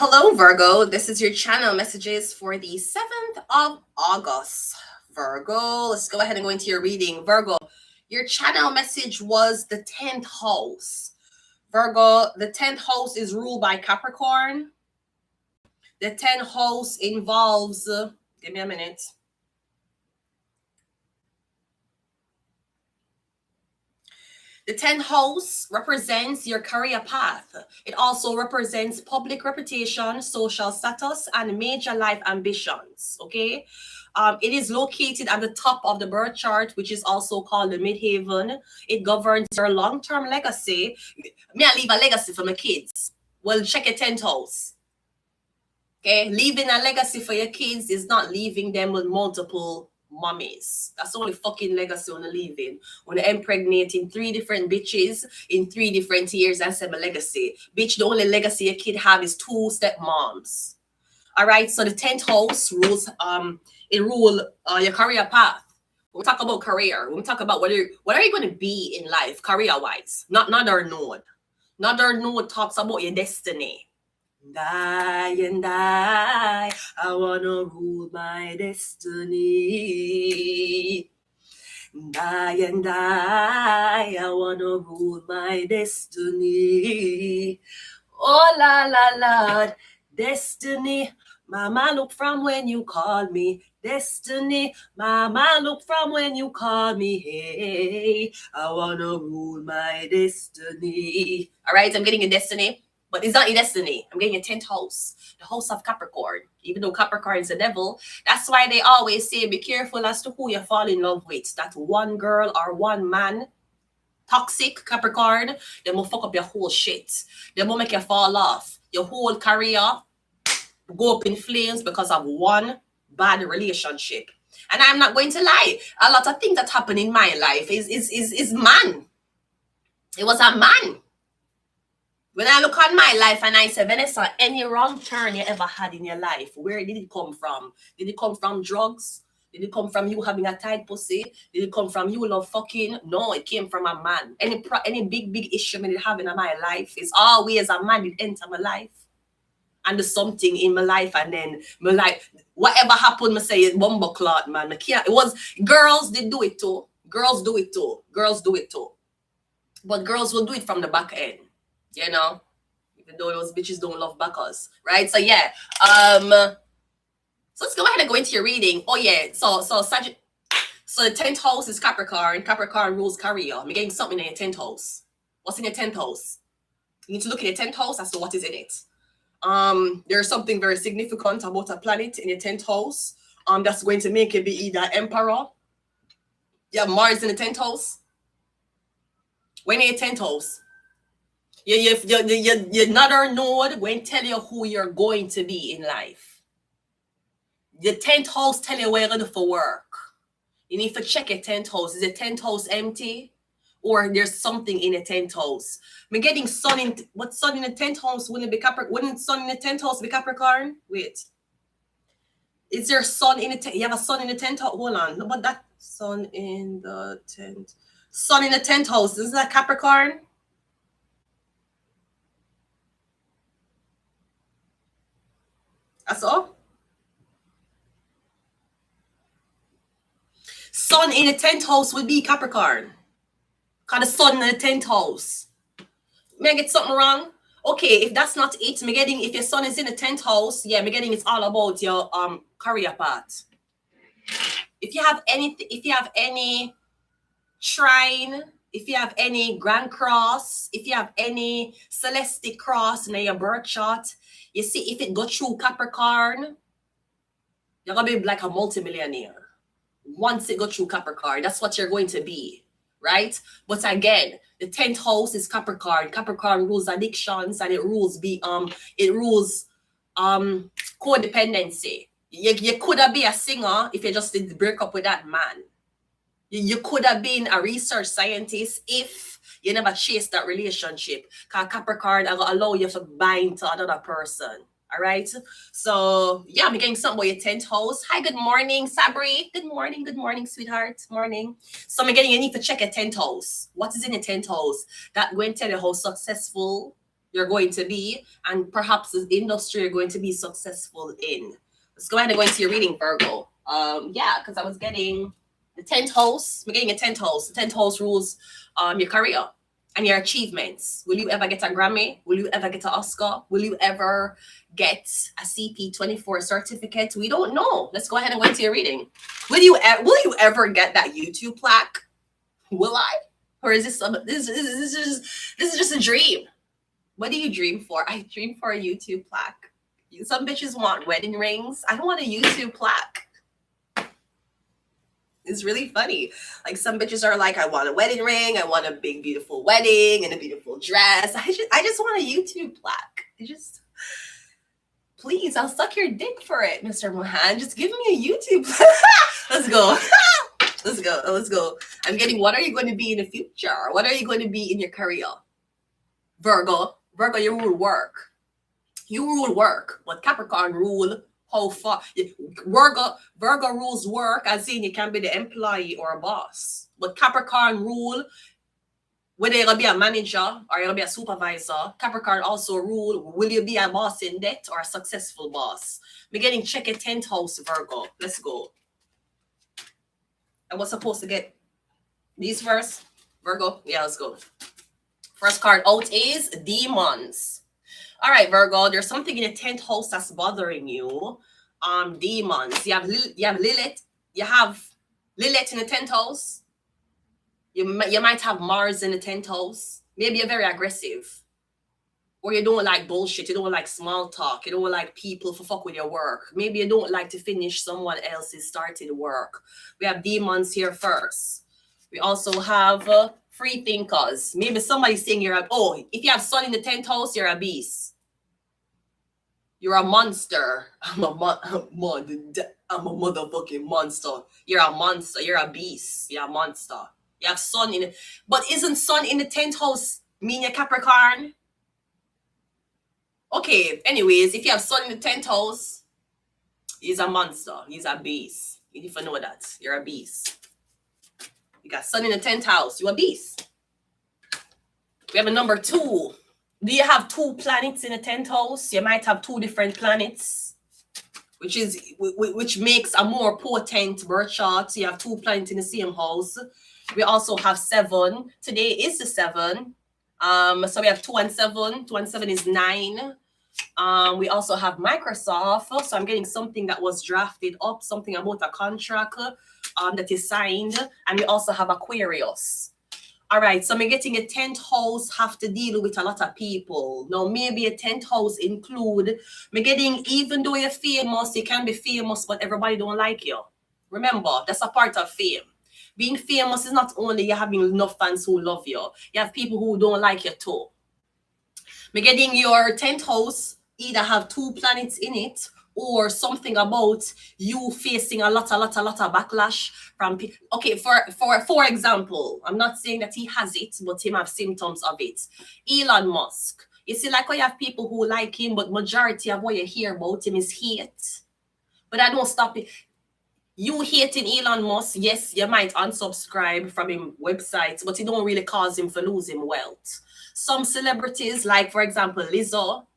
Hello, Virgo. This is your channel messages for the 7th of August. Virgo, let's go ahead and go into your reading. Virgo, your channel message was the 10th house. Virgo, the 10th house is ruled by Capricorn. The 10th house involves, give me a minute. The 10th house represents your career path. It also represents public reputation, social status, and major life ambitions. Okay. It is located at the top of the birth chart, which is also called the midheaven. It governs your long-term legacy. May I leave a legacy for my kids? Well, check your 10th house. Okay, leaving a legacy for your kids is not leaving them with multiple mommies. That's the only fucking legacy on the leaving. When you're impregnating 3 different bitches in 3 different years, that's a legacy. Bitch, the only legacy your kid have is 2 stepmoms. All right, so the 10th house rules your career path. When we talk about career, when we talk about what are you going to be in life, career-wise? Not our node. Not our node talks about your destiny. And I wanna rule my destiny. And I wanna rule my destiny. Oh la la la, destiny. Mama, look from when you call me. Destiny. Mama, look from when you call me. Hey, I wanna rule my destiny. All right, I'm getting a destiny. But it's not your destiny. I'm getting a 10th house, the house of Capricorn. Even though Capricorn is the devil, that's why they always say be careful as to who you fall in love with. That one girl or one man, toxic Capricorn, they will fuck up your whole shit. They will make you fall off. Your whole career go up in flames because of one bad relationship. And I'm not going to lie. A lot of things that happen in my life is man. It was a man. When I look on my life and I say, Vanessa, any wrong turn you ever had in your life, where did it come from? Did it come from drugs? Did it come from you having a tight pussy? Did it come from you love fucking? No, it came from a man. Any big issue I have in my life is always a man that enter my life. And there's something in my life, and then my life, whatever happened, I say it's bumble clot, man. It was girls, they do it too. Girls do it too. Girls do it too. But girls will do it from the back end. You know, even though those bitches don't love backers, right? So yeah, so let's go ahead and go into your reading. Oh yeah, so the 10th house is Capricorn. Capricorn rules career. I'm getting something in your 10th house. What's in your 10th house? You need to look at your 10th house as to what is in it. There's something very significant about a planet in your 10th house. That's going to make it be either emperor. You have Mars in the 10th house. When in your 10th house? Your another node won't tell you who you're going to be in life. The 10th house tell you where you're going to for work. You need to check your 10th house. Is the 10th house empty? Or there's something in the 10th house? I'm getting sun in the 10th house? Wouldn't sun in the 10th house be Capricorn? Wait. Is there sun in the 10th? You have a sun in the 10th house? Hold on. No, but that sun in the 10th. Sun in the 10th house. Isn't that Capricorn? That's all. Sun in the 10th house would be Capricorn. Because the sun in the 10th house. May I get something wrong? Okay, if that's not it, I'm getting, if your sun is in the 10th house, yeah, I'm getting it's all about your career path. If you have any shrine, if you have any grand cross, if you have any celestic cross in your birth chart, you see, if it go through Capricorn, you're going to be like a multimillionaire. Once it go through Capricorn, that's what you're going to be, right? But again, the 10th house is Capricorn. Capricorn rules addictions, and it rules codependency. You could have been a singer if you just didn't break up with that man. You could have been a research scientist if you never chased that relationship. Because Capricorn are going to allow you to bind to another person. All right. So yeah, I'm getting something about your 10th house. Hi, good morning, Sabri. Good morning, sweetheart. Morning. So I'm getting, you need to check your 10th house. What is in your 10th house? That going to tell you how successful you're going to be, and perhaps the industry you're going to be successful in. Let's go ahead and go into your reading, Virgo. Yeah, because I was getting the 10th house. We're getting a 10th house. The 10th house rules your career and your achievements. Will you ever get a Grammy? Will you ever get an Oscar? Will you ever get a CP24 certificate? We don't know. Let's go ahead and go into your reading. Will you ever get that YouTube plaque? Will I? Or is this this is just a dream? What do you dream for? I dream for a YouTube plaque. Some bitches want wedding rings. I don't want a YouTube plaque. It's really funny. Like some bitches are like, I want a wedding ring. I want a big, beautiful wedding and a beautiful dress. I just want a YouTube plaque. Please, I'll suck your dick for it, Mr. Mohan. Just give me a YouTube plaque. Let's go. Let's go. I'm getting, what are you going to be in the future? What are you going to be in your career? Virgo, you rule work. You rule work, but Capricorn rule how far. Virgo rules work, as in you can be the employee or a boss. But Capricorn rule, whether you're going to be a manager or you're going to be a supervisor. Capricorn also rule, will you be a boss in debt or a successful boss? We're getting check a 10th house, Virgo. Let's go. I was supposed to get these first, Virgo. Yeah, let's go. First card out is demons. All right, Virgo, there's something in the 10th house that's bothering you. Demons. You have Lilith. You have Lilith in the 10th house. You might have Mars in the 10th house. Maybe you're very aggressive. Or you don't like bullshit. You don't like small talk. You don't like people to fuck with your work. Maybe you don't like to finish someone else's started work. We have demons here first. We also have free thinkers. Maybe somebody's saying if you have sun in the 10th house, you're a beast. You're a monster. I'm a motherfucking monster. You're a monster. You're a beast. You're a monster. You have sun in it. But isn't sun in the 10th house mean you're Capricorn? Okay, anyways, if you have sun in the 10th house, he's a monster. He's a beast. You need to know that. You're a beast. You got sun in the 10th house. You're a beast. We have a number 2. Do you have 2 planets in the 10th house? You might have 2 different planets, which makes a more potent birth chart. So you have 2 planets in the same house. We also have 7. Today is the 7. So we have 2 and 7. 2 and 7 is 9. We also have Microsoft. So I'm getting something that was drafted up, something about a contract that is signed. And we also have Aquarius. All right, so I'm getting a 10th house have to deal with a lot of people. Now, maybe a 10th house include, me getting, even though you're famous, you can be famous, but everybody don't like you. Remember, that's a part of fame. Being famous is not only you having enough fans who love you. You have people who don't like you too. Me getting your 10th house either have 2 planets in it, or something about you facing a lot of backlash from people. Okay, for example, I'm not saying that he has it, but he have symptoms of it. Elon Musk. You see, like, you have people who like him, but majority of what you hear about him is hate. But I don't stop it. You hating Elon Musk, yes, you might unsubscribe from him websites, but it don't really cause him for losing wealth. Some celebrities, like, for example, Lizzo,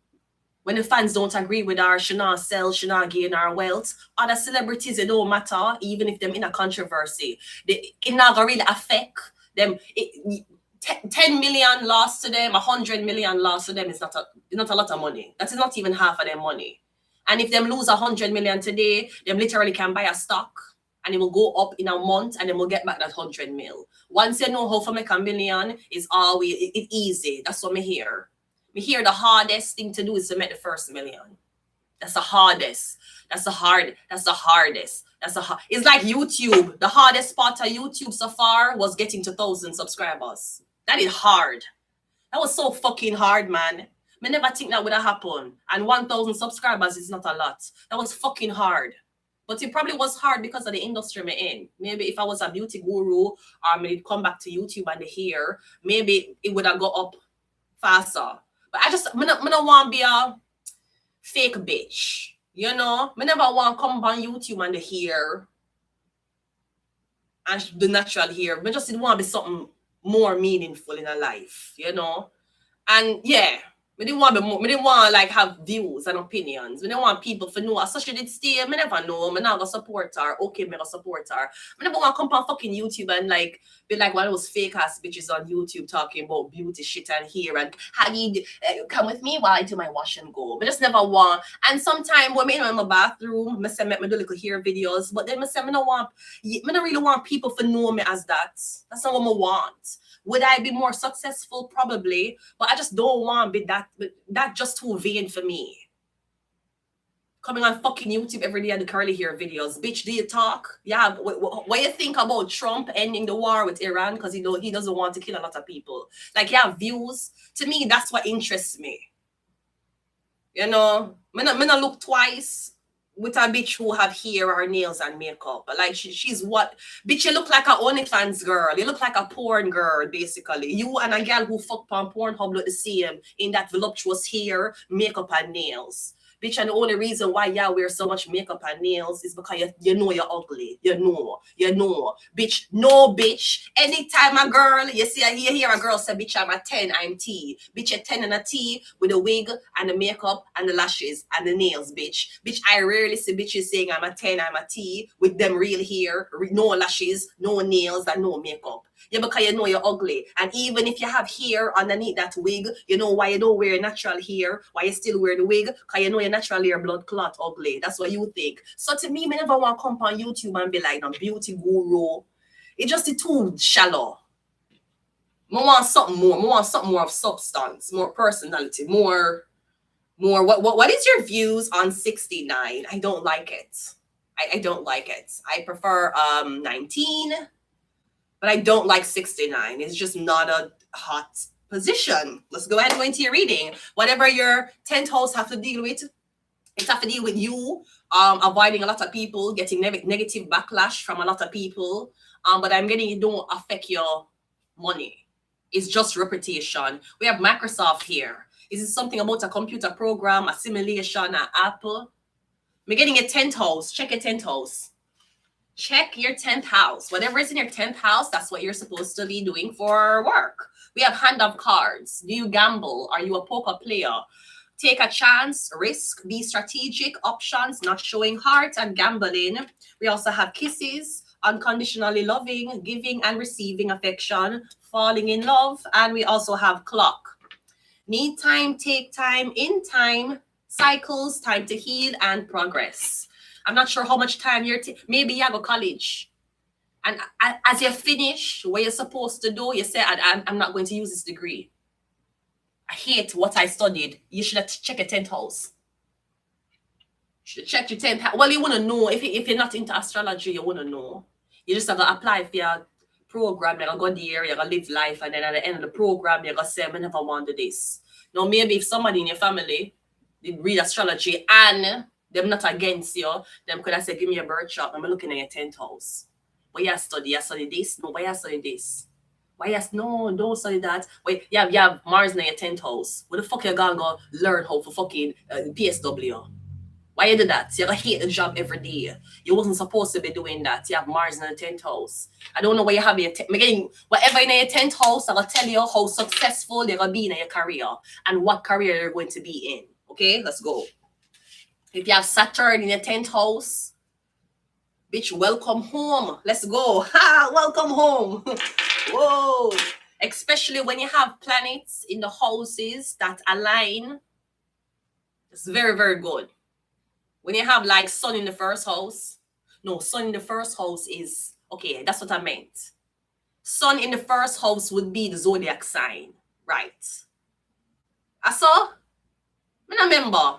when the fans don't agree with her, she not sell, she not gain her wealth. Other celebrities, it don't matter, even if them in a controversy. It not gonna really affect them. 10 million lost to them, 100 million lost to them is not a lot of money. That is not even half of their money. And if them lose 100 million today, them literally can buy a stock and it will go up in a month and then we'll get back that 100 mil. Once you know how to make a million, it's always easy. That's what me hear. Me hear the hardest thing to do is to make the first million. That's the hardest. It's like YouTube. The hardest part of YouTube so far was getting to 1,000 subscribers. That is hard. That was so fucking hard, man. I never think that would have happened. And 1,000 subscribers is not a lot. That was fucking hard. But it probably was hard because of the industry I'm in. Maybe if I was a beauty guru or maybe come back to YouTube and here, maybe it would have got up faster. But I don't want to be a fake bitch. You know? I never want to come on YouTube and here and the natural here. I just want to be something more meaningful in a life, you know? And yeah, Me didn't want me didn't want like have views and opinions. Me didn't want people to know. So she did stay. Me never know. Me not gonna support her. Okay, me gonna support her. Me never want to come on fucking YouTube and like be like one of those fake ass bitches on YouTube talking about beauty shit and hair and how you come with me while I do my wash and go. Me just never want. And sometimes when me in my bathroom, me say me do little hair videos, but then me say me don't really want people to know me as that. That's not what I want. Would I be more successful? Probably, but I just don't want to be that just too vain for me. Coming on fucking YouTube every day and the curly hair videos. Bitch, do you talk? Yeah, what you think about Trump ending the war with Iran? Because he doesn't want to kill a lot of people. Like, yeah, views. To me, that's what interests me. You know, me not look twice with a bitch who have hair or nails and makeup. Like she's what? Bitch, you look like a OnlyFans girl. You look like a porn girl, basically. You and a girl who fuck on Pornhub look the same in that voluptuous hair, makeup, and nails. Bitch, and the only reason why y'all wear so much makeup and nails is because you know you're ugly. You know. Bitch, no bitch. Anytime a girl, you hear a girl say, bitch, I'm a 10, I'm T. Bitch, a 10 and a T with the wig and the makeup and the lashes and the nails, bitch. Bitch, I rarely see bitches saying I'm a 10, I'm a T with them real hair, no lashes, no nails, and no makeup. Yeah, because you know you're ugly. And even if you have hair underneath that wig, you know why you don't wear natural hair, why you still wear the wig, because you know your natural hair blood clot ugly. That's what you think. So to me, I never want to come on YouTube and be like, no, beauty guru. It's just too shallow. I want something more. I want something more of substance, more personality, more. What is your views on 69? I don't like it. I don't like it. I prefer 19. But I don't like 69. It's just not a hot position. Let's go ahead and go into your reading. Whatever your 10th house have to deal with, it have to deal with you avoiding a lot of people, getting negative backlash from a lot of people. But I'm getting it don't affect your money. It's just reputation. We have Microsoft here. Is it something about a computer program, a simulation, an Apple? We're getting a 10th house. Check your 10th house. Check your 10th house. Whatever is in your 10th house, that's what you're supposed to be doing for work. We have hand of cards. Do you gamble? Are you a poker player? Take a chance, risk, be strategic, options, not showing heart, and gambling. We also have kisses, unconditionally loving, giving and receiving affection, falling in love, and we also have clock. Need time, take time, in time, cycles, time to heal, and progress. I'm not sure how much time maybe you go college. And as you finish what you're supposed to do, you say, I'm not going to use this degree. I hate what I studied. You should have checked your 10th house. You should have checked your 10th house. Well, you want to know. If you're not into astrology, you want to know. You just have to apply for your program. You're going to go there, you're going to live life. And then at the end of the program, you're going to say, I never wanted this. Now, maybe if somebody in your family did read astrology and them not against you, them could have said, give me a birth chart. I'm looking at your 10th house. Why you study? You study this? No, why you study this? No, don't study that. Wait, you have Mars in your 10th house. What the fuck you gonna go learn how for fucking PSW? Why you do that? You're gonna hate the job every day. You wasn't supposed to be doing that. You have Mars in the 10th house. I don't know why you have your whatever in your 10th house, I'm gonna tell you how successful you're gonna be in your career and what career you're going to be in. Okay, let's go. If you have Saturn in your 10th house, bitch, welcome home. Let's go. Ha, welcome home. Whoa. Especially when you have planets in the houses that align. It's very, very good. When you have like sun in the first house. No, sun in the first house is, okay, that's what I meant. Sun in the first house would be the zodiac sign. Right. I saw? I remember.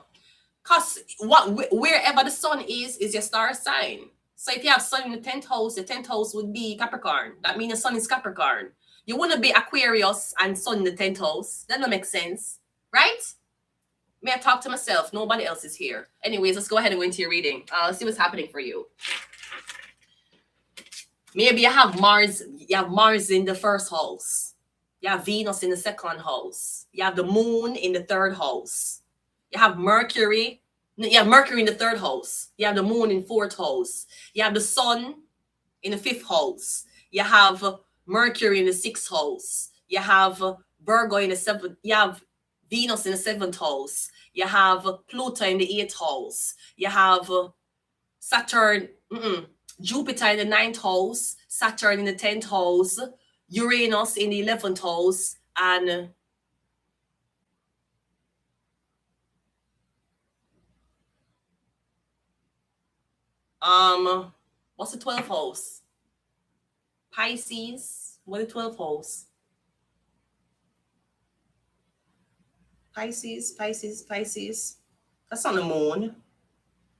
Because wherever the sun is your star sign. So if you have sun in the 10th house, the 10th house would be Capricorn. That means the sun is Capricorn. You wouldn't be Aquarius and sun in the 10th house. That don't make sense. Right? May I talk to myself? Nobody else is here. Anyways, let's go ahead and go into your reading. Let's see what's happening for you. Maybe you have Mars in the first house. You have Venus in the second house. You have the moon in the third house. You have Mercury. You have Mercury in the third house. You have the moon in fourth house. You have the sun in the fifth house. You have Mercury in the sixth house. You have Virgo in the seventh. You have Venus in the 7th house. You have Pluto in the 8th house. You have Saturn, Jupiter in the 9th house, Saturn in the 10th house, Uranus in the 11th house, and what's the 12th house? Pisces. What the 12th house? Pisces. That's on the moon.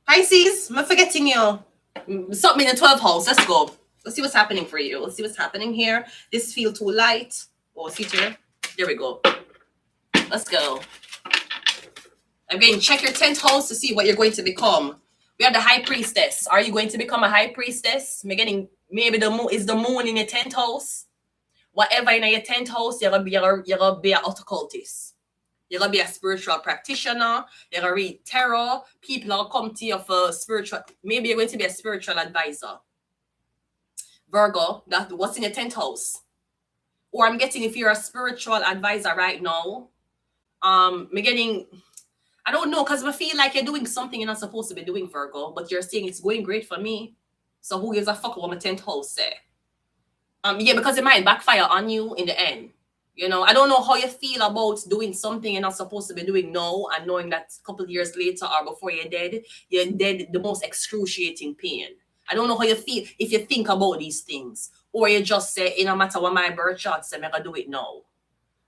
Pisces, I'm forgetting you. Something in the 12th house. Let's go. Let's see what's happening for you. Let's see what's happening here. This feel too light. Oh, see here. There we go. Let's go. Again, check your 10th house to see what you're going to become. We have the High Priestess. Are you going to become a High Priestess? Maybe the moon is the moon in your 10th house. Whatever in your 10th house, you're gonna be an occultist. You're gonna be a spiritual practitioner. You're gonna read tarot. People are come to you for spiritual. Maybe you're going to be a spiritual advisor. Virgo, that's what's in your 10th house. Or I'm getting if you're a spiritual advisor right now. I don't know, because I feel like you're doing something you're not supposed to be doing, Virgo, but you're saying it's going great for me. So who gives a fuck what my 10th house say? Yeah, because it might backfire on you in the end. You know, I don't know how you feel about doing something you're not supposed to be doing now and knowing that a couple of years later or before you're dead the most excruciating pain. I don't know how you feel if you think about these things. Or you just say, it no matter what my birth chart says, I'm going to do it now.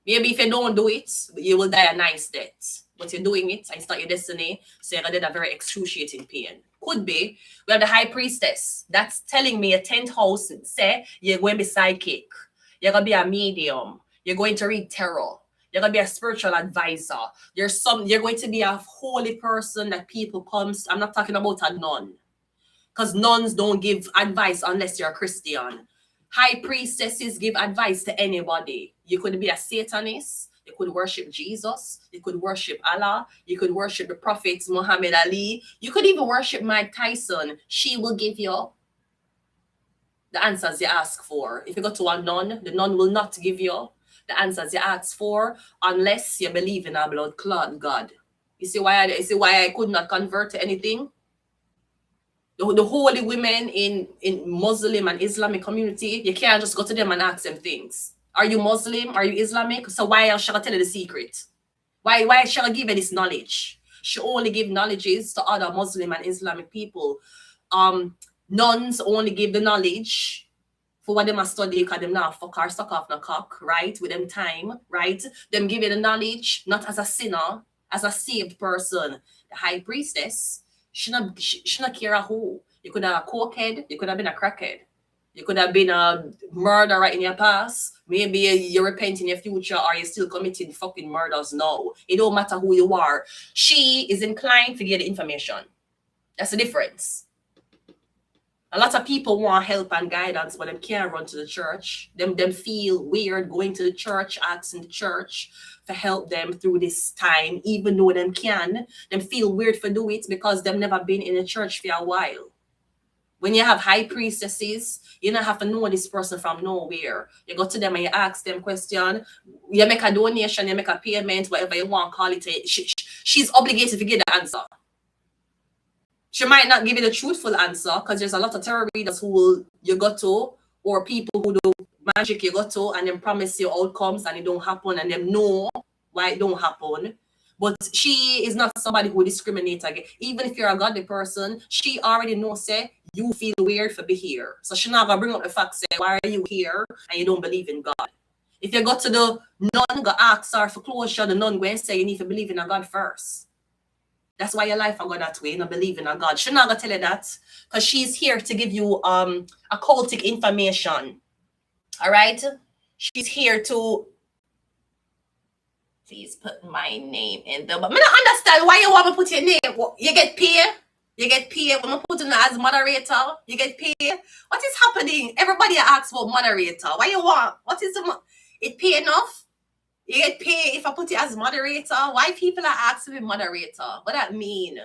Maybe if you don't do it, you will die a nice death. But you're doing it, and it's not your destiny, so you're going to die a very excruciating pain. Could be. We have the High Priestess. That's telling me a 10th house say you're going to be psychic. You're going to be a medium. You're going to read tarot. You're going to be a spiritual advisor. You're going to be a holy person that people come. I'm not talking about a nun. Because nuns don't give advice unless you're a Christian. High priestesses give advice to anybody. You could be a Satanist. You could worship Jesus. You could worship Allah. You could worship the prophets, Muhammad Ali. You could even worship Mike Tyson. She will give you the answers you ask for. If you go to a nun, the nun will not give you the answers you ask for unless you believe in a blood clot God. You see why I could not convert to anything? The holy women in Muslim and Islamic community, you can't just go to them and ask them things. Are you Muslim? Are you Islamic? So why should I tell you the secret? Why should I give you this knowledge? She only give knowledges to other Muslim and Islamic people. Nuns only give the knowledge for what they must study because them not fuck or suck off no cock, right? With them time, right? Them give you the knowledge, not as a sinner, as a saved person. The High Priestess, she not care who. You could have a cokehead, you could have been a crackhead. You could have been a murderer in your past. Maybe you repent in your future or you're still committing fucking murders now. It don't matter who you are. She is inclined to get the information. That's the difference. A lot of people want help and guidance, but they can't run to the church. Them feel weird going to the church, asking the church to help them through this time, even though them can. Them feel weird for do it because they've never been in a church for a while. When you have high priestesses, you don't have to know this person from nowhere. You go to them and you ask them question. You make a donation, you make a payment, whatever you want, call it. She's obligated to give the answer. She might not give you the truthful answer because there's a lot of tarot readers who you go to, or people who do magic you go to and then promise you outcomes and it don't happen and them know why it don't happen. But she is not somebody who discriminates against. Even if you're a godly person, she already knows, say, you feel weird for be here. So she's not going to bring up the fact, say, why are you here and you don't believe in God? If you go to the nun, go ask her for closure, the nun going to say you need to believe in a God first. That's why your life will go that way, you not believe in a God. She's not going to tell you that because she's here to give you occultic information. All right? She's here to... Please put my name in there. But I don't understand why you want me to put your name. You get paid? You get paid when I put in as moderator. You get paid. What is happening? Everybody asks for moderator. Why you want? What is the it pay enough? You get paid if I put you as moderator. Why people are asking me moderator? What that mean?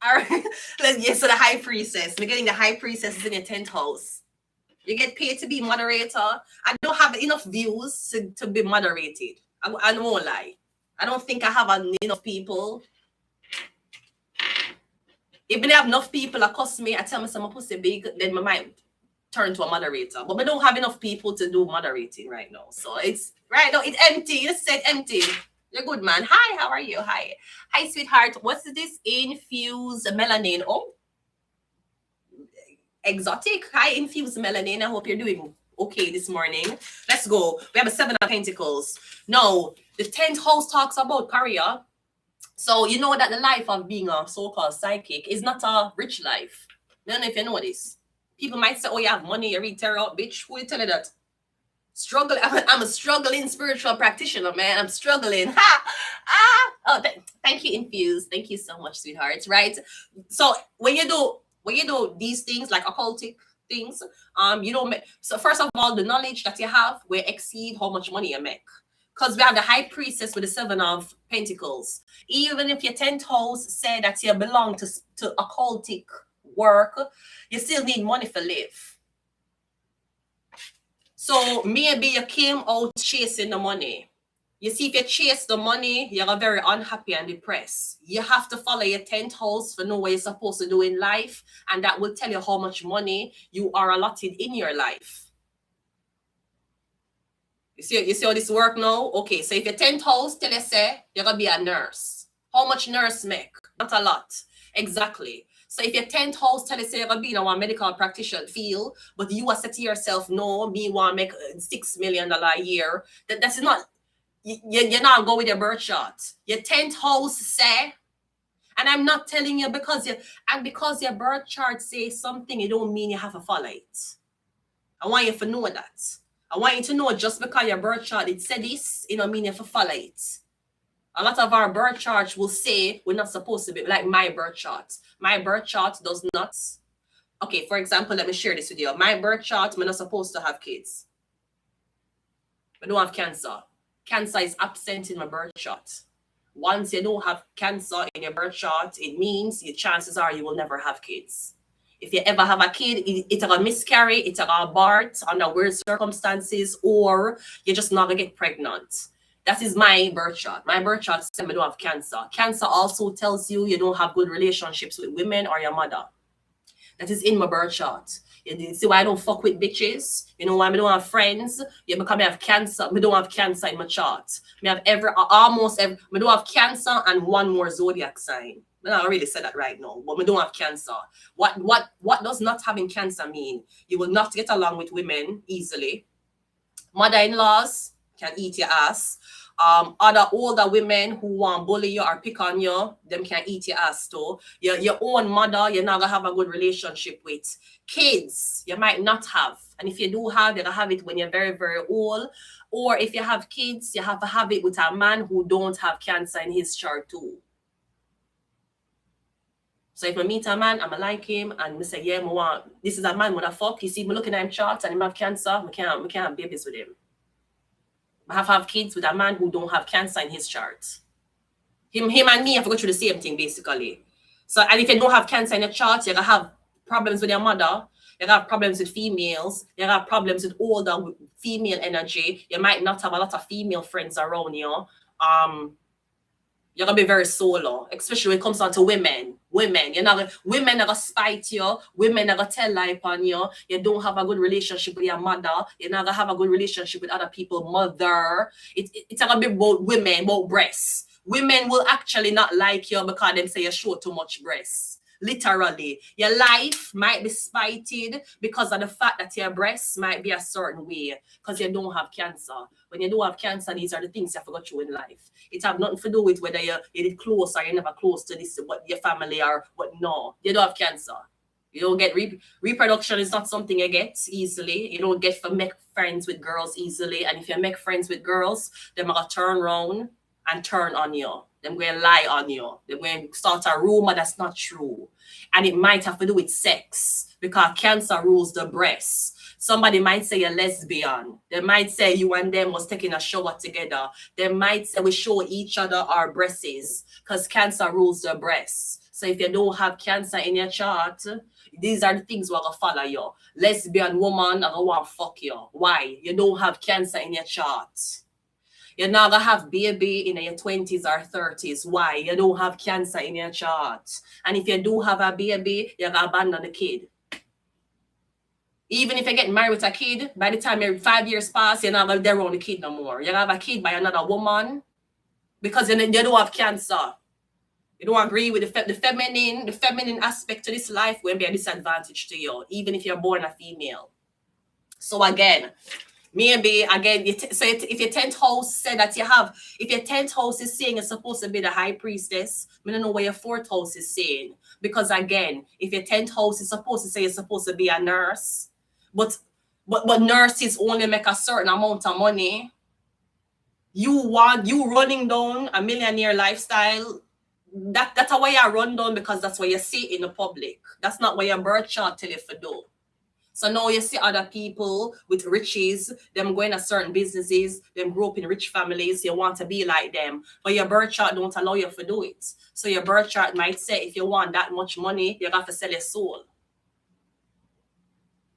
All right. Yes, so the high priestess. We're getting the high priestess in your 10th house. You get paid to be moderator. I don't have enough views to be moderated. I won't lie. I don't think I have enough people. If I have enough people that cuss me, I tell me some pussy big, then I might turn to a moderator. But we don't have enough people to do moderating right now. So it's right now, it's empty. You said empty. You're good, man. Hi, how are you? Hi. Hi, sweetheart. What's this? Infused melanin. Oh, exotic. Hi, infused melanin. I hope you're doing okay this morning. Let's go. We have a 7 of Pentacles. No, the 10th house talks about career. So you know that the life of being a so-called psychic is not a rich life. I don't know if you know this. People might say, oh, you have money, you read tarot. Bitch, who will tell you that? Struggle. I'm a struggling spiritual practitioner, man. I'm struggling. Ha! Ah! Oh, thank you, Infused. Thank you so much, sweetheart. Right? So when you do these things, like occultic things, you don't make, so first of all, the knowledge that you have will exceed how much money you make. Because we have the high priestess with the 7 of Pentacles. Even if your 10th house say that you belong to occultic work, you still need money for live. So maybe you came out chasing the money. You see, if you chase the money, you're very unhappy and depressed. You have to follow your 10th house for know what you're supposed to do in life. And that will tell you how much money you are allotted in your life. You see how this work now? Okay, so if your 10th house tell you say you're gonna be a nurse. How much nurse make? Not a lot. Exactly. So if your 10th house tell you say you're gonna be in a medical practitioner field, but you are say to yourself, no, me want to make $6 million a year, that's not, you're not going with your birth chart. Your 10th house say, and I'm not telling you because your birth chart says something, it don't mean you have to follow it. I want you to know that. I want you to know just because your birth chart it said this, it don't mean you have to follow it. A lot of our birth charts will say we're not supposed to be like my birth chart. My birth chart does not. Okay, for example, let me share this with you. My birth chart, we're not supposed to have kids. We don't have cancer. Cancer is absent in my birth chart. Once you don't have cancer in your birth chart, it means your chances are you will never have kids. If you ever have a kid, it's a miscarry, it's a abort under weird circumstances, or you're just not gonna get pregnant. That is my birth chart. My birth chart says I don't have cancer. Cancer also tells you don't have good relationships with women or your mother. That is in my birth chart. You see why I don't fuck with bitches? You know why I don't have friends? Yeah, because I have cancer. I don't have cancer in my chart. I have I don't have cancer and one more zodiac sign. I don't really say that right now, but we don't have cancer. What does not having cancer mean? You will not get along with women easily. Mother-in-laws can eat your ass. Other older women who want bully you or pick on you, them can eat your ass too. Your own mother, you're not gonna have a good relationship with. Kids, you might not have. And if you do have, you're gonna have it when you're very, very old. Or if you have kids, you have to have it with a man who don't have cancer in his chart too. So if I meet a man, I'm like him, and I say, yeah, this is a man with a fuck. You see me looking at him charts and he have cancer, I can't have babies with him. I have kids with a man who don't have cancer in his chart. Him and me have to go through the same thing, basically. So, and if you don't have cancer in your chart, you're going to have problems with your mother. You're going to have problems with females. You're going to have problems with older female energy. You might not have a lot of female friends around you. You're gonna be very solo, especially when it comes down to women. Women are gonna spite you. Women are gonna tell lie upon you. You don't have a good relationship with your mother. You're not gonna have a good relationship with other people's mother. It's gonna be about women, about breasts. Women will actually not like you because they say you show too much breasts. Literally, your life might be spited because of the fact that your breasts might be a certain way because you don't have cancer. When you don't have cancer, these are the things you have to go through in life. It have nothing to do with whether you did close or you're never close to this, what your family are, what no. You don't have cancer. You don't get reproduction is not something you get easily. You don't get to make friends with girls easily. And if you make friends with girls, they're gonna turn around and turn on you. They're going to lie on you. They're going to start a rumor that's not true. And it might have to do with sex because cancer rules the breast. Somebody might say you're lesbian. They might say you and them was taking a shower together. They might say we show each other our breasts because cancer rules the breasts. So if you don't have cancer in your chart, these are the things we're going to follow you. Lesbian woman, I don't want to fuck you. Why? You don't have cancer in your chart. You're not gonna have baby in your 20s or 30s. Why? You don't have cancer in your chart. And if you do have a baby, you're gonna abandon the kid. Even if you get married with a kid, by the time you're 5 years past, you're not gonna dare around the kid no more. You're gonna have a kid by another woman because you don't have cancer. You don't agree with the feminine aspect to this life will be a disadvantage to you, even if you're born a female. So again, maybe again, if your 10th house said that if your 10th house is saying you're supposed to be the high priestess, I don't know what your 4th house is saying. Because again, if your 10th house is supposed to say you're supposed to be a nurse, but nurses only make a certain amount of money, you running down a millionaire lifestyle. That's a way you run down because that's what you see in the public. That's not what your birth chart tell you to do. So now you see other people with riches, them going to certain businesses, them grow up in rich families, you want to be like them. But your birth chart don't allow you to do it. So your birth chart might say if you want that much money, you have to sell your soul.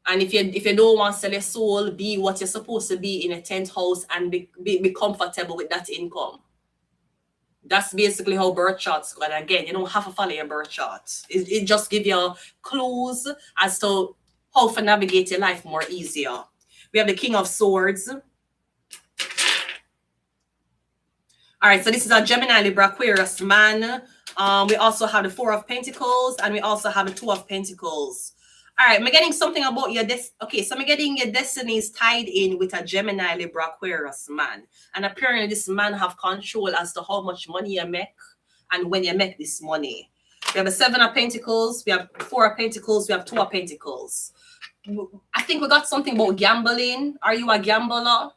And if you don't want to sell your soul, be what you're supposed to be in a 10th house and be comfortable with that income. That's basically how birth charts go. And again, you don't have to follow your birth chart. It just gives you clues as to how to navigate your life more easier. We have the King of Swords. All right, so this is a Gemini, Libra, Aquarius man. We also have the 4 of Pentacles, and we also have the 2 of Pentacles. All right, I'm getting something about your okay, so I'm getting your destiny is tied in with a Gemini, Libra, Aquarius man. And apparently this man have control as to how much money you make and when you make this money. We have a 7 of Pentacles, we have 4 of Pentacles, we have 2 of Pentacles. I think we got something about gambling. Are you a gambler?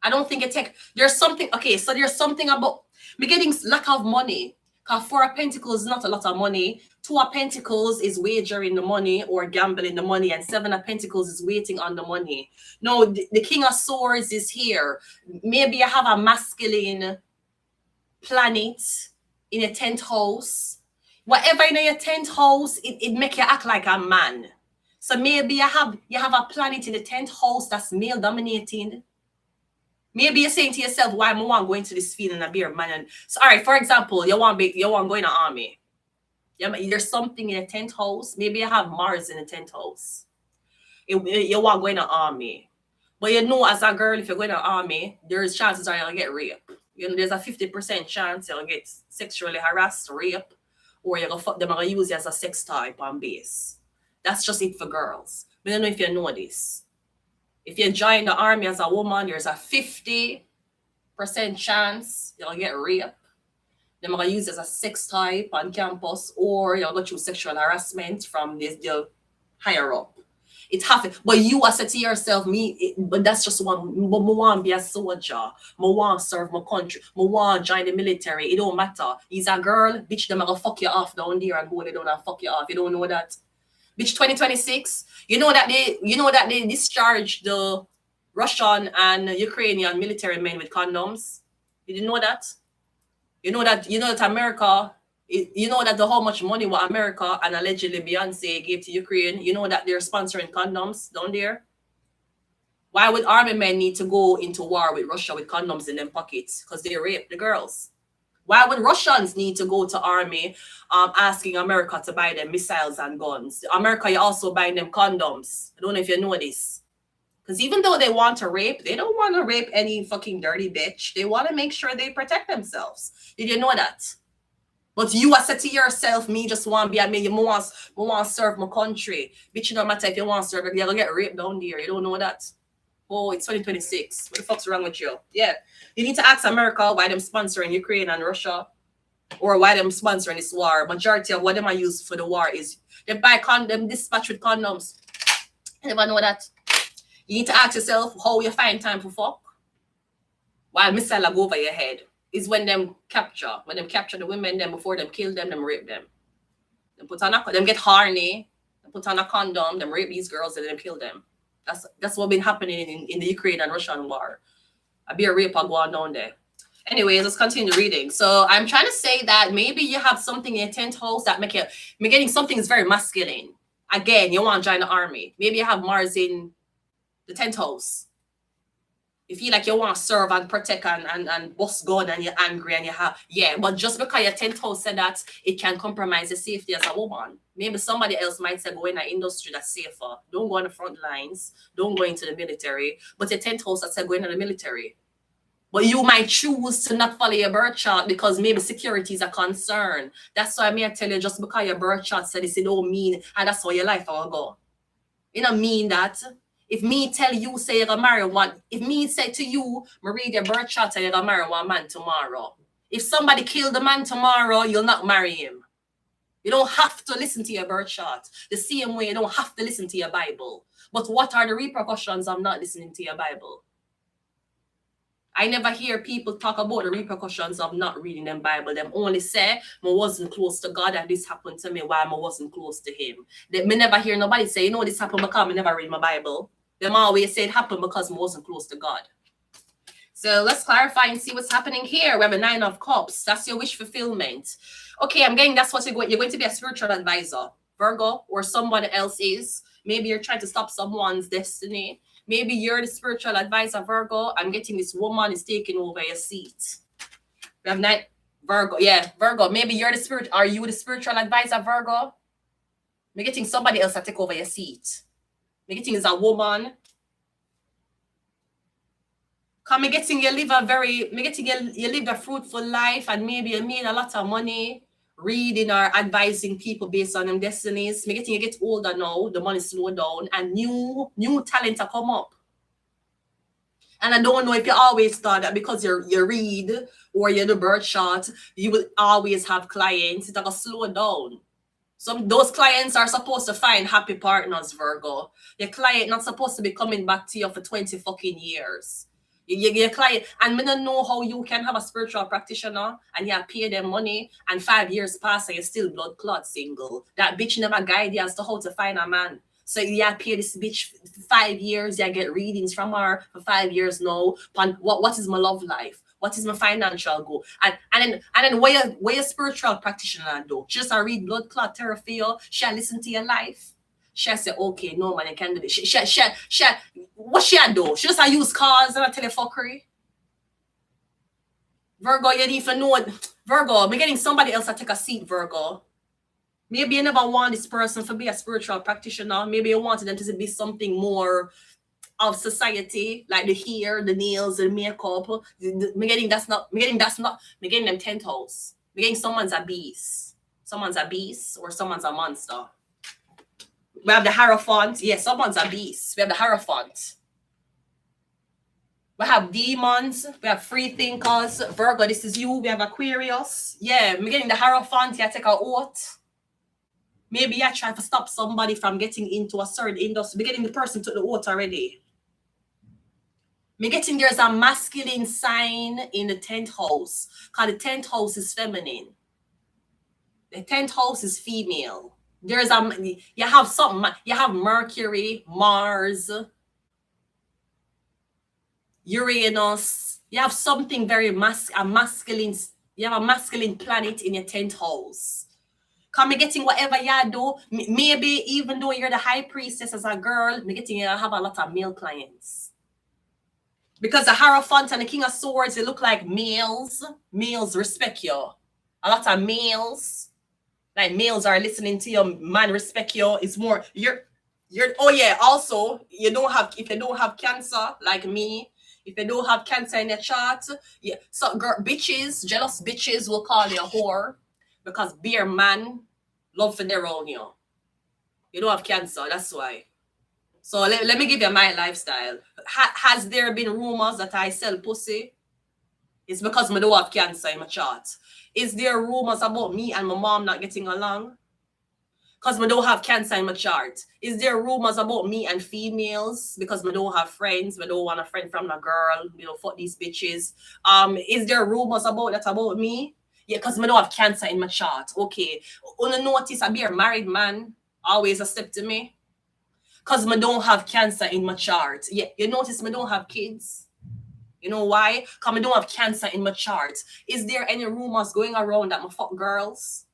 I don't think there's something, okay, so there's something about me getting lack of money. Because 4 of Pentacles is not a lot of money. 2 of Pentacles is wagering the money or gambling the money. And 7 of Pentacles is waiting on the money. No, the King of Swords is here. Maybe you have a masculine planet in your 10th house. Whatever in your 10th house, it make you act like a man. So maybe you have a planet in the 10th house that's male dominating. Maybe you're saying to yourself, why am I going to this field and be a man? And so, all right, for example, you want go in the army. There's something in the 10th house. Maybe you have Mars in the 10th house. You want to go in the army. But you know, as a girl, if you're going to the army, there's chances are you'll get raped. You know, there's a 50% chance you'll get sexually harassed, raped, or you're going to fuck them and use you as a sex toy on base. That's just it for girls. I don't know if you know this. If you join the army as a woman, there's a 50% chance you'll get raped. They're going to use it as a sex toy on campus, or you'll go through sexual harassment from the higher up. It happens. But you are saying to yourself, but that's just one. I want to be a soldier. I want to serve my country. I want to join the military. It don't matter. He's a girl, bitch, them going to fuck you off down there and hold it down and fuck you off. You don't know that? Bitch, 2026, you know that they discharged the Russian and Ukrainian military men with condoms. You didn't know that? You know that America, you know that how much money what America and allegedly Beyonce gave to Ukraine, you know that they're sponsoring condoms down there. Why would army men need to go into war with Russia with condoms in their pockets? Because they rape the girls. Why would Russians need to go to army asking America to buy them missiles and guns? America, you also buying them condoms. I don't know if you know this. Because even though they want to rape, they don't want to rape any fucking dirty bitch. They want to make sure they protect themselves. Did you know that? But you are said to yourself, me just want to be, I mean, you want to serve my country. Bitch, no matter if you want to serve, you're going to get raped down there. You don't know that? Oh, it's 2026. What the fuck's wrong with you? Yeah. You need to ask America why them sponsoring Ukraine and Russia, or why them sponsoring this war. Majority of what them are used for the war is they buy them dispatch with condoms. You never know that. You need to ask yourself how you find time for fuck. While missile go over your head is when them capture the women, then before them kill them rape them. Them get horny, them put on a condom, them rape these girls and then kill them. That's what been happening in the Ukraine and Russian war. I be a raper going down there. Anyways, let's continue reading. So I'm trying to say that maybe you have something in your 10th house that make you getting something is very masculine. Again, you want to join the army. Maybe you have Mars in the 10th house. You feel like you want to serve and protect and bust gun and you're angry and you have, yeah, but just because your 10th house said that, it can compromise your safety as a woman. Maybe somebody else might say go in an industry that's safer. Don't go on the front lines. Don't go into the military. But your 10th house that said go into the military. But you might choose to not follow your birth chart because maybe security is a concern. That's why I may tell you, just because your birth chart said this, it don't mean, and that's how your life will go. It don't mean that. If me tell you, say you're gonna marry one, if me say to you, read your birth chart and you're gonna marry one man tomorrow. If somebody killed the man tomorrow, you'll not marry him. You don't have to listen to your birth chart. The same way you don't have to listen to your Bible. But what are the repercussions of not listening to your Bible? I never hear people talk about the repercussions of not reading them Bible. Them only say, I wasn't close to God and this happened to me while I wasn't close to him. Me never hear nobody say, you know, this happened because I never read my Bible. Them always say it happened because I wasn't close to God. So let's clarify and see what's happening here. We have a 9 of Cups. That's your wish fulfillment. Okay, I'm getting that's what you're going to be a spiritual advisor, Virgo, or someone else is. Maybe you're trying to stop someone's destiny. Maybe you're the spiritual advisor, Virgo. I'm getting this woman is taking over your seat. We have 9, Virgo. Yeah, Virgo. Maybe you're the spirit. Are you the spiritual advisor, Virgo? I'm getting somebody else to take over your seat. I'm getting is a woman. Come, I'm getting you live you live a fruitful life and maybe you made a lot of money reading or advising people based on them destinies. I'm getting you get older now, the money slow down and new talent are come up. And I don't know if you always thought that because you read or you're the birth chart, you will always have clients. It's gonna slow down. Those clients are supposed to find happy partners, Virgo. Your client not supposed to be coming back to you for 20 fucking years. Your client, and I don't know how you can have a spiritual practitioner and you pay them money and 5 years pass and you're still blood clot single. That bitch never guide you as to how to find a man. So you pay this bitch 5 years, you get readings from her for 5 years now. What is my love life? What is my financial goal? And then where your spiritual practitioner do? Just I read blood clot therapy, she listen to your life. She say, okay, no man, I can't do this. She what she do? She just use cars and I tell you fuckery. Virgo, you need to know it. Virgo, I'm getting somebody else to take a seat, Virgo. Maybe you never want this person to be a spiritual practitioner. Maybe you wanted them to be something more of society, like the hair, the nails, the makeup. I'm getting them 10th house. I'm getting someone's a beast. Someone's a beast or someone's a monster. We have the Hierophant. Yeah, someone's a beast. We have the Hierophant. We have demons. We have free thinkers. Virgo, this is you. We have Aquarius. Yeah, I'm getting the Hierophant. Yeah, take an oath. Maybe you're trying to stop somebody from getting into a certain industry. We're getting the person to the oath already. I'm getting there's a masculine sign in the 10th house. Because the 10th house is feminine. The 10th house is female. There's you have something, you have Mercury, Mars, Uranus. You have something very masculine. You have a masculine planet in your 10th house. Come getting whatever you do. Maybe even though you're the high priestess as a girl, me getting you have a lot of male clients. Because the Hierophant and the King of Swords, they look like males. Males respect you. A lot of males. Like males are listening to you, man respect you. It's more you're oh yeah, also if you don't have cancer like me, if you don't have cancer in your chart, yeah. So jealous bitches will call you a whore because beer man love for their own you. You don't have cancer, that's why. So let me give you my lifestyle. Has there been rumors that I sell pussy? It's because I don't have cancer in my chart. Is there rumors about me and my mom not getting along? Because I don't have cancer in my chart. Is there rumors about me and females? Because I don't have friends. I don't want a friend from a girl. Fuck these bitches. Is there rumors about that about me? Yeah, because I don't have cancer in my chart. Okay. On a notice, I be a married man. Always a step to me. Because I don't have cancer in my chart. Yeah, you notice I don't have kids. You know why? Because I don't have cancer in my chart. Is there any rumors going around that I fuck girls?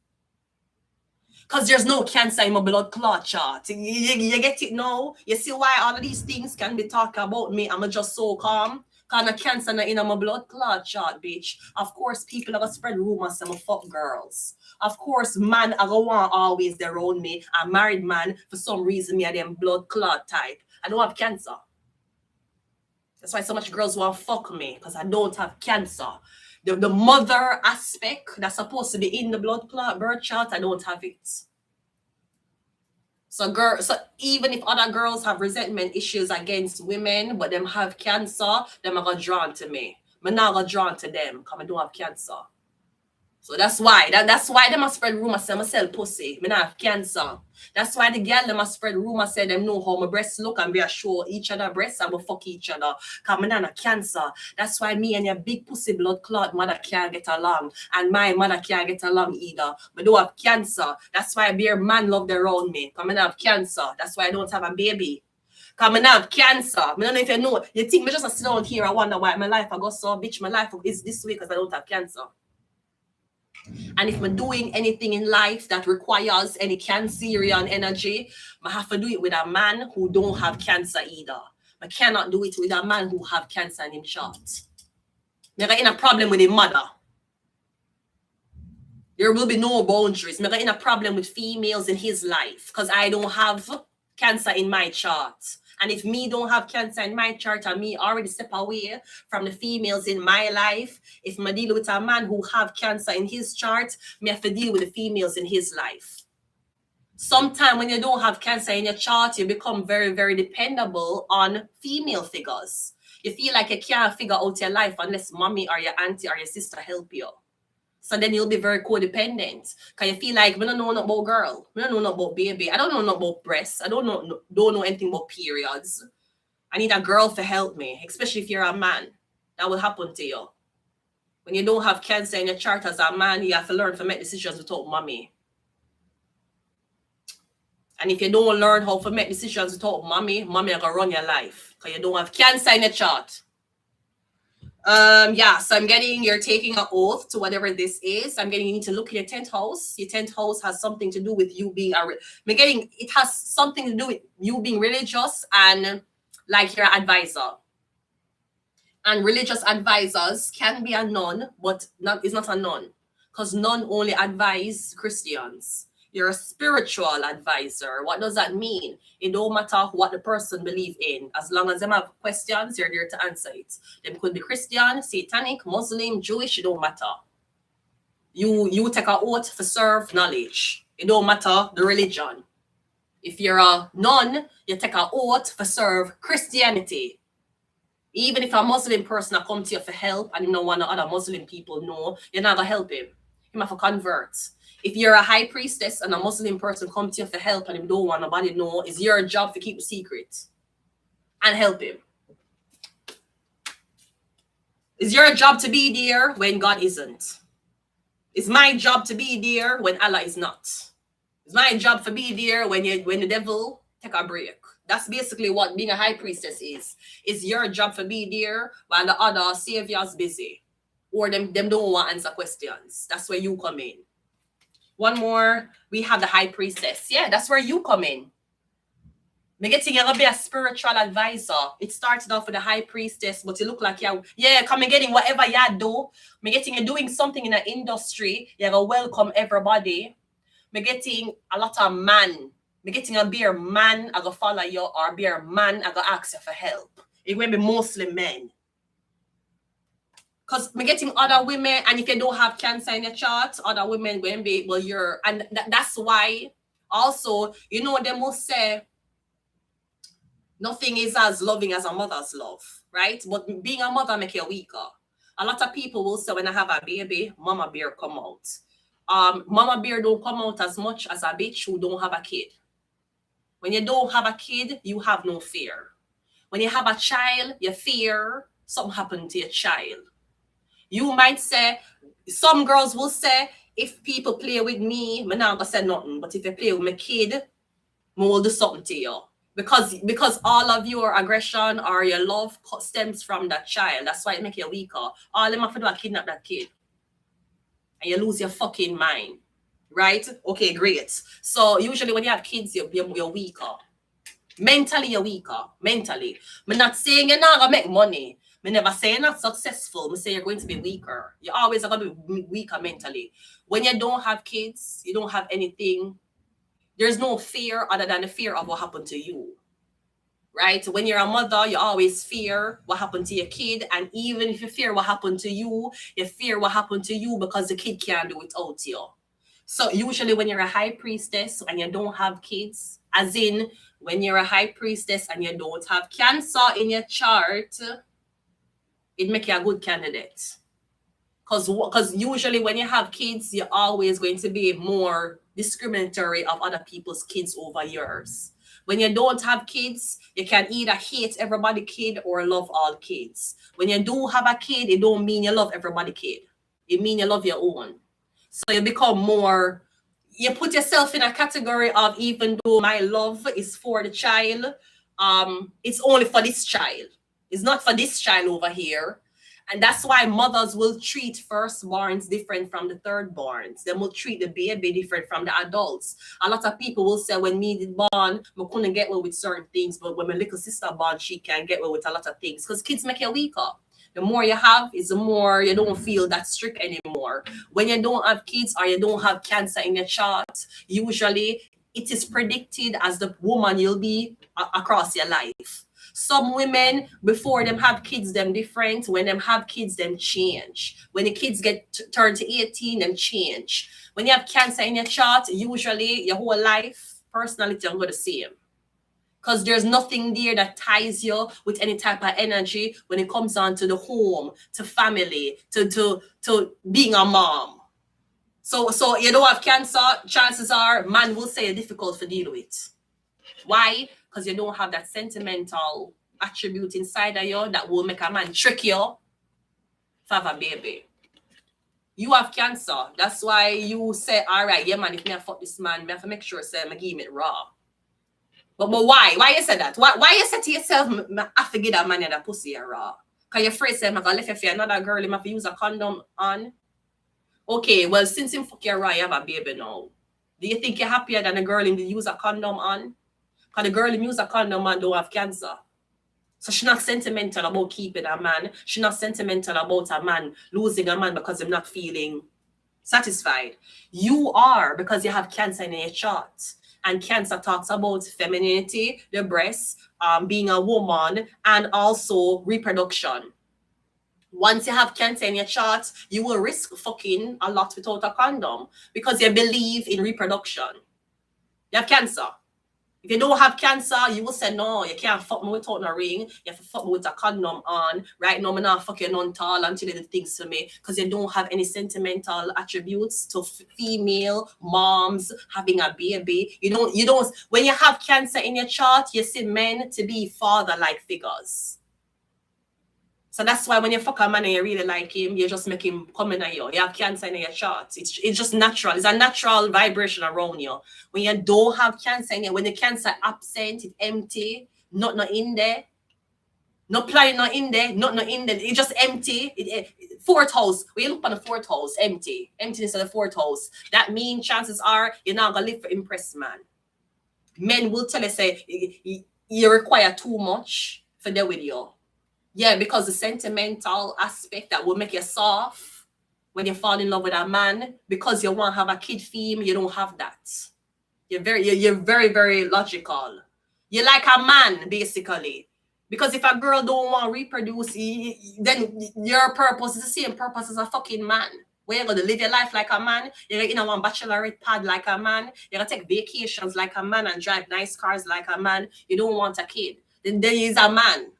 Because there's no cancer in my blood clot chart. You get it now? You see why all of these things can be talked about me? I'm just so calm. Cause of cancer in my blood clot chart, bitch. Of course, people are gonna spread rumors and fuck girls. Of course, man are gonna want always their own me. A married man, for some reason, me are them blood clot type. I don't have cancer. That's why so much girls want to fuck me, because I don't have cancer. The mother aspect that's supposed to be in the blood clot birth chart, I don't have it. So even if other girls have resentment issues against women, but them have cancer, them are gonna drawn to me. I'm not gonna drawn to them because I don't have cancer. So that's why. That's why they must spread rumors say I sell pussy. I don't have cancer. That's why the girl they must spread rumors say them know how my breasts look and we are show each other breasts and we fuck each other. Because I don't have cancer. That's why me and your big pussy blood clot mother can't get along. And my mother can't get along either. I don't have cancer. That's why bare man love their own me. Because I don't have cancer. That's why I don't have a baby. Because I don't have cancer. I don't know if you know. You think me just sit down here and wonder why my life I go so bitch. My life is this way because I don't have cancer. And if I'm doing anything in life that requires any Cancerian energy, I have to do it with a man who don't have cancer either. I cannot do it with a man who have cancer in him chart. I'm in a problem with his mother. There will be no boundaries. I'm in a problem with females in his life because I don't have cancer in my chart. And if me don't have cancer in my chart and me already step away from the females in my life, if I deal with a man who have cancer in his chart, me have to deal with the females in his life. Sometimes when you don't have cancer in your chart, you become very, very dependable on female figures. You feel like you can't figure out your life unless mommy or your auntie or your sister help you. So then you'll be very codependent. Because you feel like, I don't know nothing about girl. I don't know nothing about baby. I don't know nothing about breasts. I don't know anything about periods. I need a girl to help me, especially if you're a man. That will happen to you. When you don't have cancer in your chart as a man, you have to learn to make decisions without mommy. And if you don't learn how to make decisions without mommy are going to run your life. Because you don't have cancer in your chart. So I'm getting you're taking an oath to whatever this is. I'm getting you need to look at your 10th house. Your 10th house has something to do with you being it has something to do with you being religious and like your advisor. And religious advisors can be a nun, but it's not a nun. Because nun only advise Christians. You're a spiritual advisor. What does that mean? It don't matter what the person believes in. As long as them have questions, you're there to answer it. Them could be Christian, Satanic, Muslim, Jewish, it don't matter. You take an oath to serve knowledge. It don't matter the religion. If you're a nun, you take an oath to serve Christianity. Even if a Muslim person come to you for help and you know one of other Muslim people know, you're not going to help him. He have to convert. If you're a high priestess and a Muslim person come to you for help and you don't want nobody to know, it's your job to keep the secret and help him. It's your job to be there when God isn't. It's my job to be there when Allah is not. It's my job to be there when the devil take a break. That's basically what being a high priestess is. It's your job to be there while the other savior's busy. Or them don't want to answer questions. That's where you come in. One more, we have the high priestess. Yeah, that's where you come in. Me getting you to be a spiritual advisor. It started off with the high priestess, but you look like come and getting whatever you do. Me getting you doing something in the industry. You're gonna welcome everybody. Me getting a lot of man. Me getting a beer man, I go follow you, or beer man, I go ask you for help. It will be mostly men. Because we're getting other women, and if you don't have cancer in your chart, other women will be, that's why also, they must say, nothing is as loving as a mother's love, right? But being a mother make you weaker. A lot of people will say, when I have a baby, mama bear come out. Mama bear don't come out as much as a bitch who don't have a kid. When you don't have a kid, you have no fear. When you have a child, you fear something happened to your child. You might say, some girls will say, if people play with me, I'm not gonna say nothing. But if you play with my kid, I will do something to you. Because all of your aggression or your love stems from that child. That's why it makes you weaker. All them have to do is kidnap that kid. And you lose your fucking mind. Right? Okay, great. So usually when you have kids, you're weaker. Mentally, you're weaker. Mentally. I'm not saying you're not gonna make money. Me never say you're not successful. Me say you're going to be weaker. You always are going to be weaker mentally. When you don't have kids, you don't have anything. There's no fear other than the fear of what happened to you. Right? When you're a mother, you always fear what happened to your kid. And even if you fear what happened to you fear what happened to you because the kid can't do it without you. So usually when you're a high priestess and you don't have kids, as in when you're a high priestess and you don't have Cancer in your chart, it make you a good candidate. Because usually when you have kids, you're always going to be more discriminatory of other people's kids over yours. When you don't have kids, you can either hate everybody kid or love all kids. When you do have a kid, it don't mean you love everybody kid. It means you love your own. So you become more, you put yourself in a category of, even though my love is for the child, it's only for this child. It's not for this child over here. And that's why mothers will treat firstborns different from the thirdborns. They will treat the baby different from the adults. A lot of people will say, when me did born, I couldn't get well with certain things, but when my little sister born, she can get well with a lot of things. Because kids make you weaker. The more you have is the more you don't feel that strict anymore. When you don't have kids or you don't have Cancer in your chart, usually it is predicted as the woman you'll be across your life. Some women, before them have kids, them different. When them have kids, them change. When the kids get turn to 18, them change. When you have Cancer in your chart, usually your whole life, personality, I'm going to see him. Because there's nothing there that ties you with any type of energy when it comes on to the home, to family, to being a mom. So you don't have Cancer, chances are man will say it's difficult to deal with. Why? Because you don't have that sentimental attribute inside of you that will make a man trick you to have a baby. You have Cancer. That's why you say, all right, yeah, man, if me I fuck this man, me have to make sure say I give him it raw. But why? Why you say that? Why you say to yourself, I have to give that man that pussy raw? Because you're afraid say, I'm going to leave you for another girl, you have to use a condom on. Okay, well, since him fuck you raw, you have a baby now. Do you think you're happier than a girl in the use a condom on? Because the girl in use a condom on don't have Cancer. So she's not sentimental about keeping a man. She's not sentimental about a man losing a man because I'm not feeling satisfied. You are, because you have Cancer in your chart. And Cancer talks about femininity, the breasts, being a woman, and also reproduction. Once you have Cancer in your chart, you will risk fucking a lot without a condom because you believe in reproduction. You have Cancer. If you don't have Cancer, you will say, no, you can't fuck me without no ring. You have to fuck me with a condom on. Right now, I'm not fucking non tall until you do things to me because you don't have any sentimental attributes to female moms having a baby. You don't, when you have Cancer in your chart, you see men to be father-like figures. So that's why when you fuck a man and you really like him, you just make him come in at you. You have Cancer in your chart. It's just natural. It's a natural vibration around you. When you don't have Cancer in you, when the Cancer absent, it's empty, not in there. No planning not in there, not in there. It's just empty. Fourth house. When you look on the fourth house, empty. Emptiness of the fourth house. That means chances are you're not going to live for impress man. Men will tell you, say, you require too much for them with you. Yeah, because the sentimental aspect that will make you soft when you fall in love with a man, because you want to have a kid theme, you don't have that. You're very, very logical. You're like a man, basically. Because if a girl don't want to reproduce, then your purpose is the same purpose as a fucking man. Where you're going to live your life like a man, you're going to one bachelorette pad like a man, you're going to take vacations like a man and drive nice cars like a man. You don't want a kid. Then he's a man.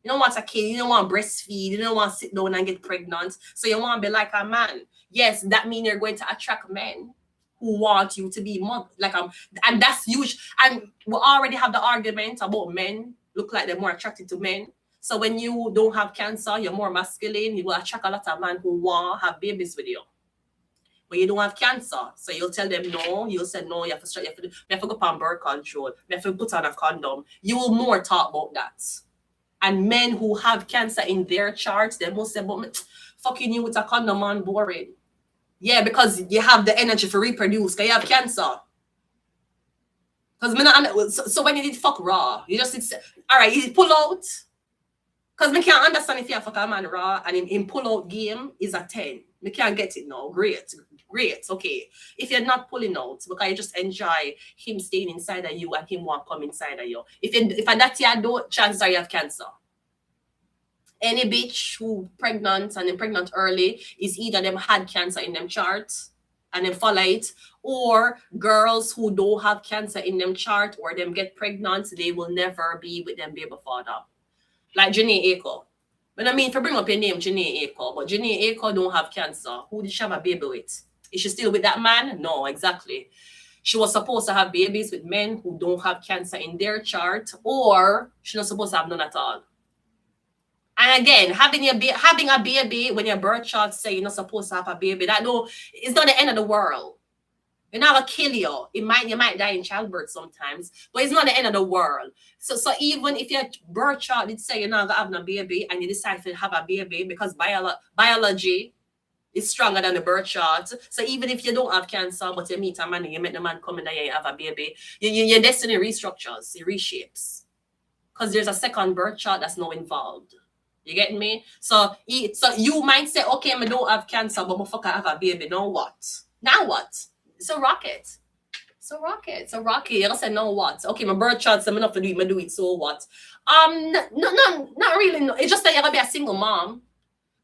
You don't want a kid, you don't want to breastfeed, you don't want to sit down and get pregnant. So you want to be like a man. Yes, that means you're going to attract men who want you to be more like and that's huge. And we already have the argument about men look like they're more attracted to men. So when you don't have Cancer, you're more masculine, you will attract a lot of men who want to have babies with you. But you don't have Cancer. So you'll tell them no, you'll say no, you have to go on birth control, you have to put on a condom. You will more talk about that. And men who have Cancer in their charts, they must say, but fucking you with a condom on, boring. Yeah, because you have the energy for reproduce, because you have Cancer. Because so when you did fuck raw, you just did, all right, you pull out. Because me can't understand if you fuck a man raw and him pull out game is a 10. Me can't get it now. Great. Okay. If you're not pulling out, because you just enjoy him staying inside of you and him want come inside of you. If that you do, chances are you have cancer. Any bitch who pregnant and then pregnant early is either them had cancer in them chart and then follow it, or girls who don't have cancer in them chart or them get pregnant, they will never be with them baby father. Like Janae Aiko. But I mean, if I bring up your name, Janae Aiko, but Janae Aiko don't have cancer. Who did she have a baby with? Is she still with that man? No, exactly. She was supposed to have babies with men who don't have cancer in their chart, or she's not supposed to have none at all. And again, having a baby when your birth chart say you're not supposed to have a baby, it's not the end of the world. It's not gonna kill you. You might die in childbirth sometimes, but it's not the end of the world. So even if your birth chart did say you're not gonna have no baby and you decide to have a baby because biology is stronger than the birth chart. So even if you don't have cancer, but you meet a man and you make the man come in and you have a baby, your destiny restructures, it reshapes. Because there's a second birth chart that's not involved. You getting me? So you might say, okay, I don't have cancer, but I have a baby. Now what? It's a rocket. You don't say, no what? Okay, my birth chart, I'm enough to do it, I do it, so what? No, not really. No. It's just that you're gonna be a single mom.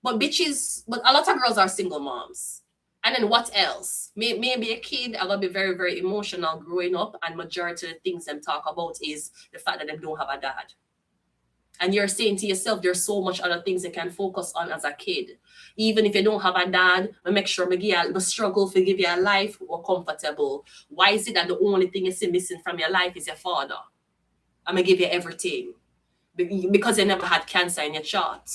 But a lot of girls are single moms. And then what else? Maybe a kid are gonna be very, very emotional growing up, and majority of the things them talk about is the fact that they don't have a dad. And you're saying to yourself, there's so much other things you can focus on as a kid. Even if you don't have a dad, make sure I struggle to give you a life or comfortable. Why is it that the only thing you see missing from your life is your father? I'm going to give you everything. Because you never had cancer in your chart.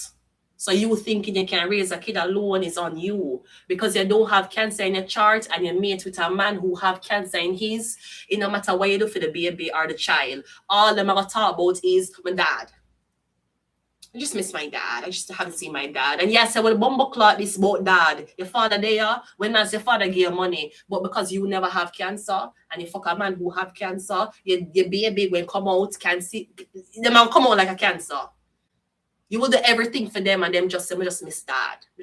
So you thinking you can raise a kid alone is on you. Because you don't have cancer in your chart and you mate with a man who have cancer in his, it no matter what you do for the baby or the child, all them are going to talk about is my dad. I just miss my dad. I just haven't seen my dad. And yes, I will bumble clot this about dad. Your father there, when as your father give you money, but because you never have cancer and you fuck a man who have cancer, your baby when come out can see them will come out like a cancer. You will do everything for them and them just say, I just miss dad. I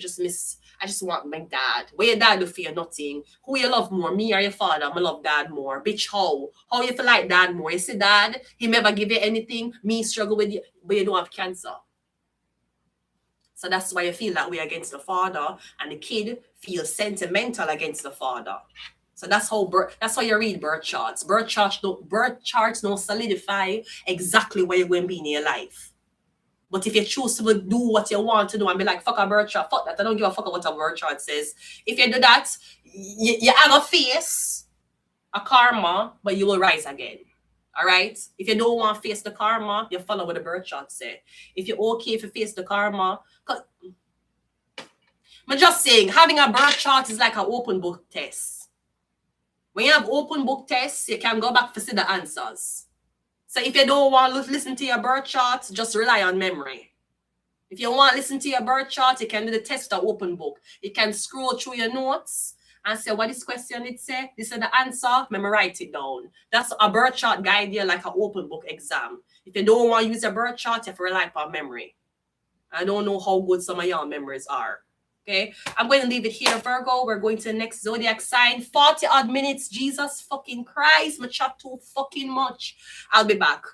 just want my dad. What your dad do for you? Nothing. Who you love more? Me or your father? I love dad more. Bitch, how? How you feel like dad more? You see dad, he never give you anything. Me struggle with you, but you don't have cancer. So that's why you feel that way against the father, and the kid feels sentimental against the father. So that's how you read birth charts. Birth charts don't solidify exactly where you're going to be in your life. But if you choose to do what you want to do and be like, fuck a birth chart, fuck that, I don't give a fuck what a birth chart says. If you do that, you have a face, a karma, but you will rise again. All right? If you don't want to face the karma, you follow what the birth chart say. If you're okay if you face the karma, I'm just saying, having a birth chart is like an open book test. When you have open book tests, you can go back to see the answers. So if you don't want to listen to your birth chart, just rely on memory. If you want to listen to your birth chart, you can do the test of open book. You can scroll through your notes and say, what this question did say? This is the answer, write it down. That's a birth chart guide you like an open book exam. If you don't want to use a birth chart, you have to rely upon memory. I don't know how good some of your memories are. Okay, I'm going to leave it here, Virgo. We're going to the next zodiac sign. 40 odd minutes. Jesus fucking Christ. My chat too fucking much. I'll be back.